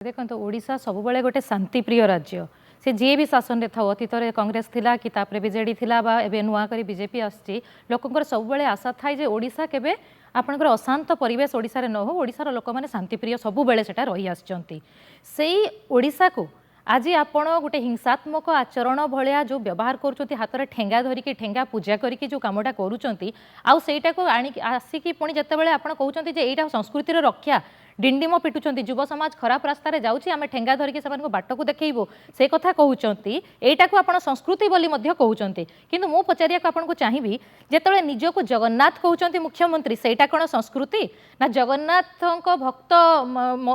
देखो ओडिशा सब बड़े गोटे शांतिप्रिय राज्य से जी भी शासन था अतीत में कांग्रेस थिला कि तापरे बीजेडी थिला बा एबे नुआ करी बीजेपी आसी लोकंकर सब बड़े आशा थाए जे ओडिशा केबे आपनकर अशांत परिवेश ओडिशा रे न हो ओडिशार लोक माने शांतिप्रिय सब बेले सेटा रही आछंती सेई ओडिशा को आज आपण गोटे हिंसात्मक आचरण भाया जो व्यवहार कर हाथ में ठेंगा धरिकी ठेंगा पूजा करके जो कमटा करूँ आसिकी पुणी जिते आप कहते यहाँ संस्कृतिर रक्षा डिंडिम पिटुंट युव समाज खराब रास्तार जाऊँगी आम ठेंगा धरिकी से बाट को देखू से कथा कहते यहाँ को आप संस्कृति बोली कहते किंतु मु पचारिया आपको चाहिए जिते निजक जगन्नाथ कहते मुख्यमंत्री सेटा कौन संस्कृति ना जगन्नाथ भक्त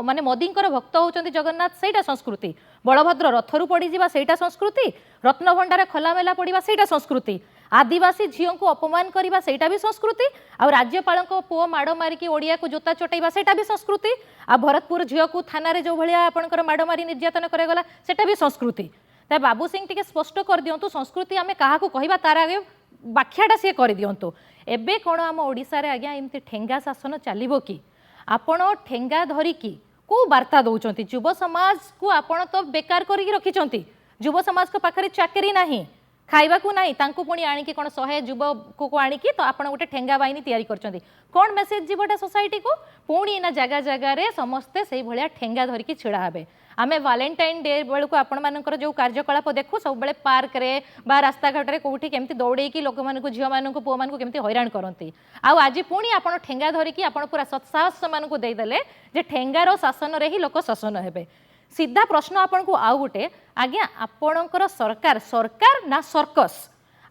माने मोदी भक्त होती जगन्नाथ सेटा संस्कृति बलभद्र रथरू पड़ीजा सेटा संस्कृति रत्नभंडार खोलामेला पड़ा सेटा संस्कृति आदिवासी झील को अपमान करवा सेटा भी संस्कृति आ राज्यपाल पुओ माड़ मारिकी ओडिया को जोता चटेबा सेटा भी संस्कृति आ भरतपुर झील को थाना जो भाया आपंकर माड़ मारी निर्यातन करागला सेटा भी संस्कृति तो बाबू सिंह टी स्पष्ट कर दिंतु संस्कृति आम क्या कहवा तार आगे व्याख्याटा सी कर दिंतु एबे कौन आम ओडिशा रे आज्ञा एमती ठेंगा शासन चलिबो कि आपण ठेंगा धरिकी को वार्ता दौरान युव समाज को आपण तो बेकार करके रखिंट युव समाज को पाखरे चाकरी नहीं खाइबा को नहीं तांको पुणी आनिकी कौन 100 युवक को आनिकी तो आपण गोटे ठेंगा बाहिनी तैयारी करछंती कौन मेसेज जीवटा सोसाइटी को पुणी ना जगह जगह रे समस्ते से भलिया ठेंगा धरिकी छिड़ा हेबे आमे वैलेंटाइन डे बेलू आपण मानकर जो कार्यकलाप देखु सब बेले पार्क रे बा रास्ता घाट रे कोठी केमती दौड़ेकी लोक मानकु झियो मानकु पुओ मानकु केमती हैरान करंती आ आज पुणी आपण ठेंगा धरिकी आपण पूरा सत्साहस मानकु देई देले जे ठेंगार शासन रे ही लोक शासन हेबे सीधा प्रश्न आपन को आउ गोटे आज्ञा आपणकर सरकार सरकार ना सर्कस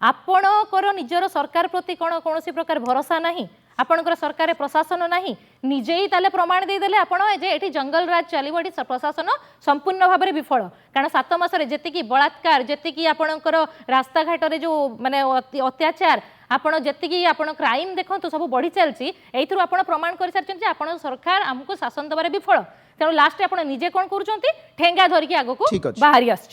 आपणकर निजर सरकार प्रति कौन कौन प्रकार भरोसा नहीं आपणकर सरकार प्रशासन नहीं निजे ही ताले प्रमाण देदेले आपण जे एठी जंगल राज चलिबो एठी प्रशासन संपूर्ण भाव में विफल कारण 7 मास जी बलात्कार जी आपणकर रास्ता घाट रे जो माने अत्याचार आपण जी आपण क्राइम देखो सब बढ़ी चलती एथुर आपण प्रमाण कर सारी आपण सरकार आमको शासन दबारे विफल तेणु लास्ट आप निजे कौन कर ठेंगा धरिकी आगक बाहरी आस।